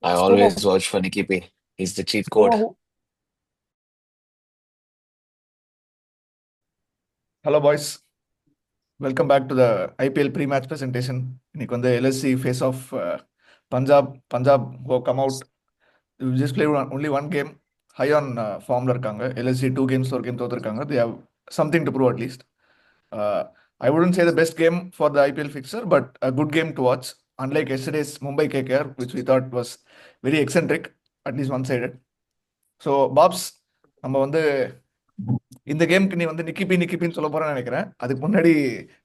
I Stoma, always vouch for Nicky P. He's the cheat Stoma, code. Hello, boys. Welcome back to the IPL pre-match presentation. இன்னைக்கு வந்து LSC face off Punjab who come out. We just played only one game. High on formல இருக்காங்க. LSC two games ஒரு game தோத்துருக்காங்க. They have something to prove at least. Uh, I wouldn't say the best game for the IPL fixture, but a good game to watch. Unlike yesterday's Mumbai KKR, which we thought was very eccentric, at least one-sided. So, Babs, நம்ம வந்து இந்த கேம்க்கு நீ வந்து நிக்கிபின்னு சொல்ல போறேன்னு நினைக்கிறேன். அதுக்கு முன்னாடி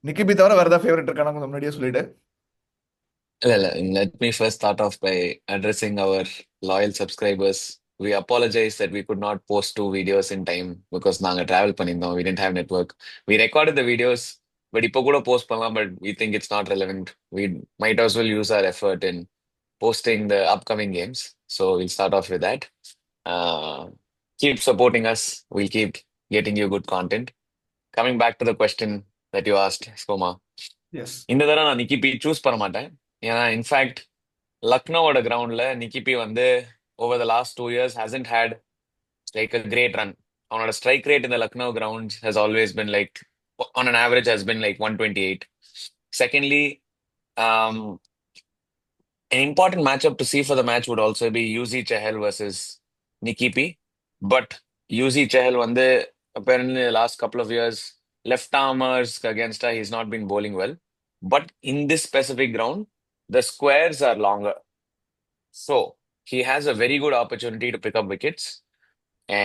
நிக்கிபி தவிர வேற ஏதாவது ஃபேவரட் இருக்கானு கொஞ்சம் முன்னாடியே சொல்லிடு. Let me first start off by addressing our loyal subscribers. We apologize that we could not post two videos in time because நாங்க travel பண்ணியிருந்தோம். We didn't have network. We recorded the videos, but இப்போ கூட post பண்ணலாம், but we think it's not relevant. We might as well use our effort in posting the upcoming games. So we'll start off with that. Uh, Keep supporting us. We'll keep getting you good content. Coming back to the question that you asked, Soma. Yes. இந்த தடவை நான் நிக்கி B choose பண்ண மாட்டேன். ஏன்னா in fact லக்னோவோட கிரவுண்ட்ல நிக்கி B வந்து over the last 2 years hasn't had like a great run. அவனோட strike rate இந்த Lucknow ground has always been like on an average has been like 128. Secondly, um, an important matchup to see for the match would also be UZ Chahal versus Nikki P. But UZ Chahal வந்து apparently the last couple of years left armers against her, he's not been bowling well. But in this specific ground, the squares are longer. So he has a very good opportunity to pick up wickets.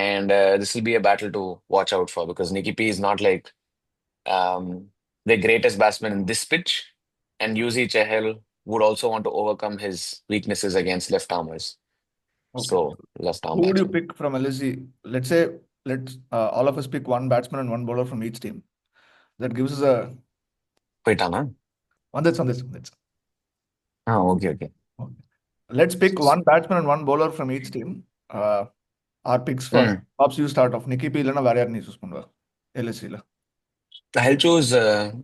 And this will be a battle to watch out for because Nikki P is not like um, the greatest batsman in this pitch. And UZ Chahal would also want to overcome his weaknesses against left armers. Okay. So left arm Who would you batsman. pick from LSC? Let's say let's all of us pick one batsman and one bowler from each team. That gives us a போயிட்டானா? வந்துச்சு. Okay. Okay. Let's pick one batsman and one bowler from each team. Our picks for Babs, you start off. Nikki P இல்லனா வேற யார் நீ choose பண்ணுவ LSC-ல? I'll choose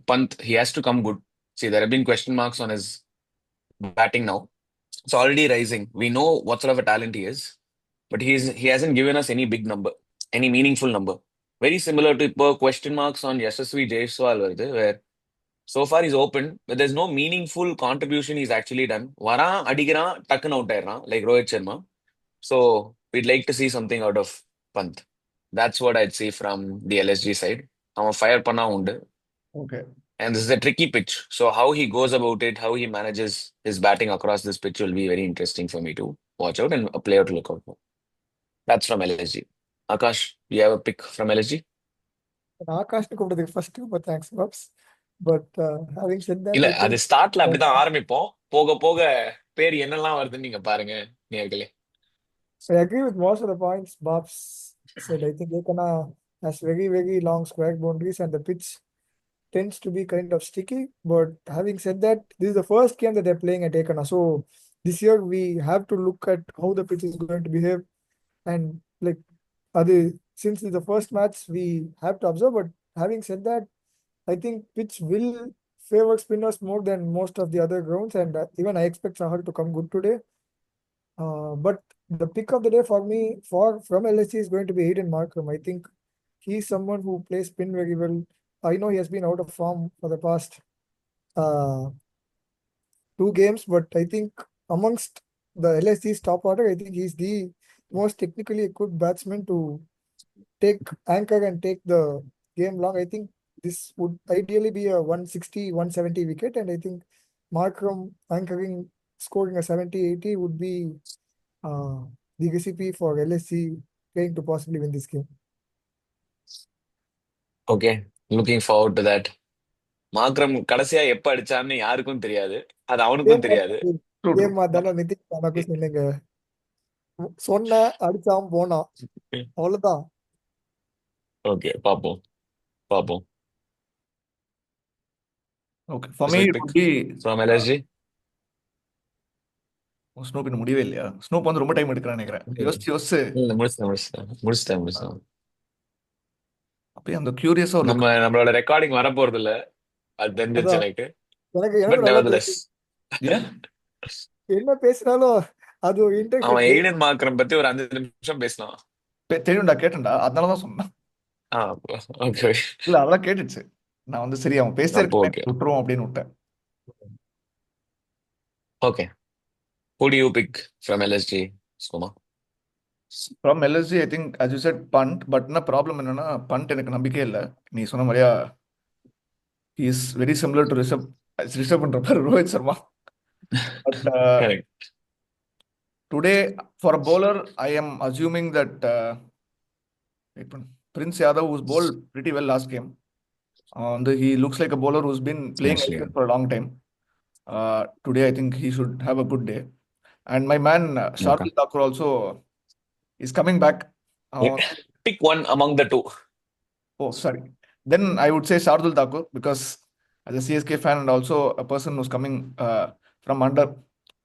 Pant. He has to come good. See, there have been question marks on his batting now. It's already rising. We know what sort of a talent he is, but he hasn't given us any big number, any meaningful number. Very similar to question marks on Yashasvi Jaiswal, where so far he's open, but there's no meaningful contribution he's actually done. Varan adigiran takkan out aayiran like Rohit Sharma. So we'd like to see something out of Pant. That's what I'd see from the LSG side. Avan fire panna undu. Okay. And this is a tricky pitch. So how he goes about it, how he manages his batting across this pitch will be very interesting for me to watch out and a player to look out for. That's from LSG. Akash, you have a pick from LSG? Akash கூப்பிட்டதுக்கு first, but thanks, Babs. But having said that, இல்ல I அது think ஸ்டார்ட்ல அப்படிதான் ஆரம்பிப்போம். போக போக பேர் என்னெல்லாம் வருதுன்னு நீங்க பாருங்க நேர்களே. I agree with most of the points Babs said. I think Ekana has very, very long square boundaries and the pitch tends to be kind of sticky. But having said that, this is the first game that they're playing at Ekana. So this year we have to look at how the pitch is going to behave. And like since it's the first match, we have to observe. But having said that, I think pitch will favor spinners more than most of the other grounds. And even I expect Sahar to come good today. But the pick of the day for me from LSC is going to be Hayden Markram. I think he's someone who plays spin very well. I know he has been out of form for the past uh, 2 games, but I think amongst the LSC's top order, I think he's the most technically good batsman to take anchor and take the game long. I think this would ideally be a 160, 170 wicket, and I think Markram anchoring, scoring a 70, 80 would be the recipe for LSC playing to possibly win this game. Okay, looking forward to that. Markram கடைசியா எப்ப அடிச்சான்னு யாருக்கும் தெரியாது. அது அவனுக்கும் தெரியாது. Game தானே நிதிஷ் எனக்கு சொன்னீங்க. சொன்ன அடிச்சாம போனான், அவ்வளவுதான். Okay, பாப்போம். Okay, for me it would be from LSG. Snoop இன்னும் முடியவே இல்லையா? ஸ்னூப் வந்து ரொம்ப டைம் எடுக்கிறான்னு நினைக்கிறேன். யோசிச்சு இல்ல முடிச்சிட்டேன். அப்பயே அந்த கியூரியஸா ஒரு நம்மளோட ரெக்கார்டிங் வர போறது இல்ல. அது தெரிஞ்சிருச்சு எனக்கு. எனக்கு But நல்லா nevertheless. என்ன பேசினாலும் அது ஒரு அவன் இன்டர்கிரிக்கெட் எய்டன் மார்க்கரம் பத்தி ஒரு 5 நிமிஷம் பேசினான். தெரியும்டா, கேட்டேன்டா, அதனாலதான் சொன்னேன். ஓகே. இல்ல அதெல்லாம் கேட்டுச்சு. நான் வந்து சரி அவன் பேசிட்டே அப்போ இருக்கேன் ஓகே. விட்டுருவோம் அப்படின்னு விட்டேன். Okay. Who do you pick from LSG, Soma? From LSG I think as you said Pant. But என்ன ப்ராப்ளம் என்னன்னா, பண்ட் எனக்கு நம்பிக்கையே இல்லை. நீ சொன்ன மாதிரியா he is very similar to Rishabh பண்ற பாரு Rohit Sharma. But Correct. Today for a bowler I am assuming that Prince Yadav who's bowled pretty well last game. And he looks like a bowler who's been playing Actually, IPL for a long time. Today I think he should have a good day. And my man okay. Shardul Thakur also is coming back. Pick one among the two. Oh, sorry. Then I would say Shardul Thakur because as a CSK fan and also a person who's coming from under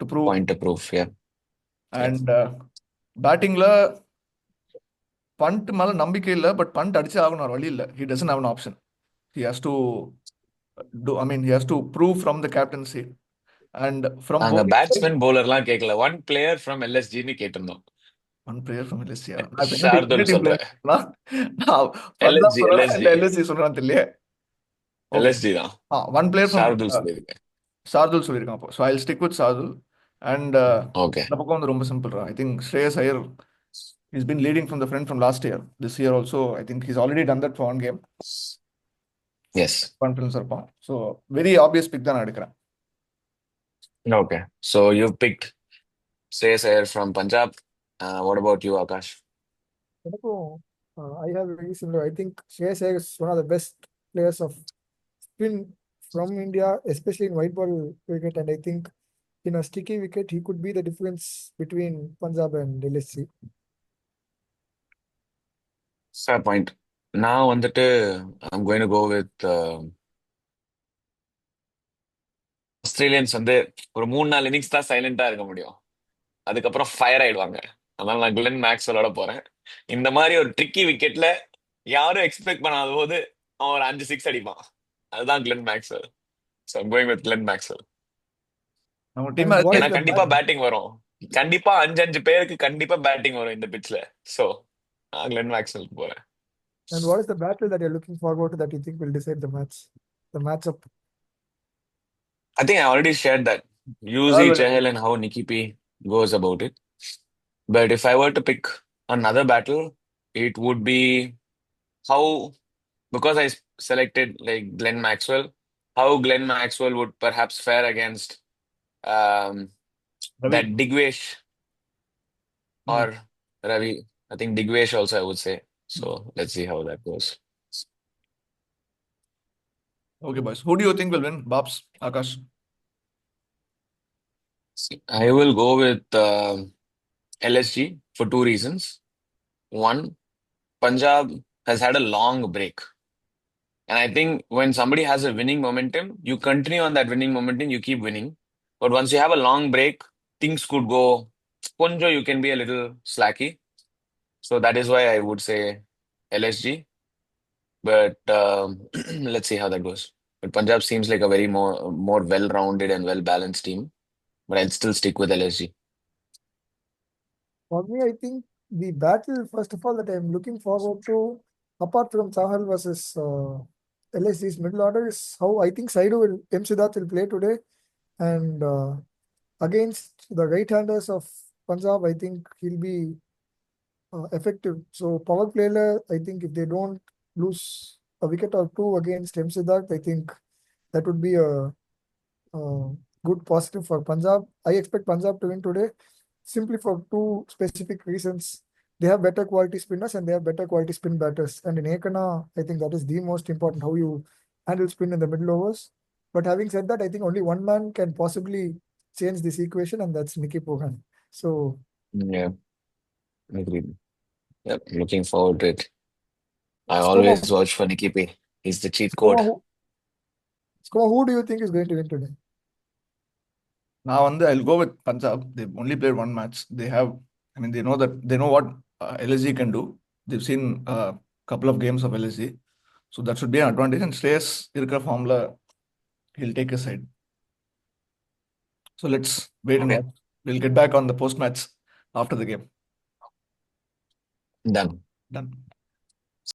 to prove. Point to proof, yeah. And battingல பண்ட் மேல நம்பிக்கை இல்லை. But fund அடிச்சு ஆகணும், ஒரு வழி இல்லை. He doesn't have an option. He has to he has to prove from the captaincy. And from நாங்க bowling side, பேட்ஸ்மேன் பவுலர்லாம் கேட்கல. ஒன் பிளேயர் ஃப்ரம் எல்எஸ்ஜின்னு கேட்டிருந்தோம். one player from LSG. நான் இப்ப என்ன ஷார்துல் டீம் சொல்றேன். நான் பஞ்சாப் எல்எஸ்ஜி சொல்றேன் இல்ல எல்எஸ்ஜி LSG சொல்றேன் தெரியல. ஓகே, எல்எஸ்ஜி தான். ஒன் பிளேயர் ஃப்ரம் ஷார்துல் சொல்லியிருக்கேன். ஷார்துல் சொல்லியிருக்கான். அப்போ so I stick with Shardul. And okay. இந்த பக்கம் வந்து ரொம்ப simple. I think Shreyas Iyer he's been leading from the front from last year. This year also I think he's already done that for one game. Yes. Confidence இருப்பான். So very obvious pick தான் நான் எடுக்கிறேன். Okay. So you picked Shreyas Iyer from Punjab. What about you, Akash? எனக்கும் I have very similar. I think Shreyas Iyer is one of the best players of spin from India, especially in white ball cricket, and I think in a sticky wicket he could be the difference between Punjab and LSG. Fair point. நான் வந்துட்டு I'm going to go with Australians வந்து ஒரு 3-4 innings தான் சைலண்டா இருக்க முடியும். அதுக்கப்புறம் fire ஆயிடுவாங்க. அதனால நான் கிளென் மேக்ஸ்வெலோட போறேன். இந்த மாதிரி ஒரு ட்ரிக்கி விக்கெட்ல யாரும் எக்ஸ்பெக்ட் பண்ணாத போது அவன் ஒரு 5 6 அடிப்பான். அதுதான் Glenn Maxwell. So I'm going with Glenn Maxwell. நம்ம டீம் And what ஏன்னா is the கண்டிப்பா பேட்டிங் வரும். கண்டிப்பா 5 பேருக்கு கண்டிப்பா பேட்டிங் வரும் இந்த பிட்ச்ல. ஸோ நான் கிளென் மேக்ஸ்வெல் போறேன். and what is the battle that you're looking forward to that you think will decide the match, the matchup? I think I already shared that. Yuzi, Chahal, and how Nikki P goes about it. But if I were to pick another battle, it would be how, because I selected like Glenn Maxwell, how Glenn Maxwell would perhaps fare against that Digwesh or Ravi. I think Digwesh also, I would say. So let's see how that goes. Okay, boys. Who do you think will win? Babs, Akash? I will go with LSG for 2 reasons. One, Punjab has had a long break. And I think when somebody has a winning momentum, you continue on that winning momentum, you keep winning. But once you have a long break, things could go, Punjo, you can be a little slacky. So that is why I would say LSG. But let's see how that goes. But Punjab seems like a very more well-rounded and well-balanced team. But I'll still stick with LSG. For me, I think the battle, first of all, that I'm looking forward to, apart from Chahal versus LSG's middle order, is how I think M. Siddharth will play today. And against the right-handers of Punjab, I think he'll be effective. So power player, I think if they don't lose a wicket or two against M. Siddharth, I think that would be a good positive for Punjab. I expect Punjab to win today, simply for two specific reasons. They have better quality spinners and they have better quality spin batters. And in Ekana, I think that is the most important, how you handle spin in the middle overs. But having said that, I think only one man can possibly change this equation, and that's Nicky Pohan. So Yeah, agreed. Yep, looking forward to it. I Skoma, always watch for Nikki P. He's the cheat code. who do you think is going to win today? Now I'll go with Punjab. They've only played one match. They know what LSG can do. They've seen a couple of games of LSG. So that should be an advantage. And Shreyas irukra formula, he'll take a side. So let's wait and watch. We'll get back on the post match after the game. Done. Done.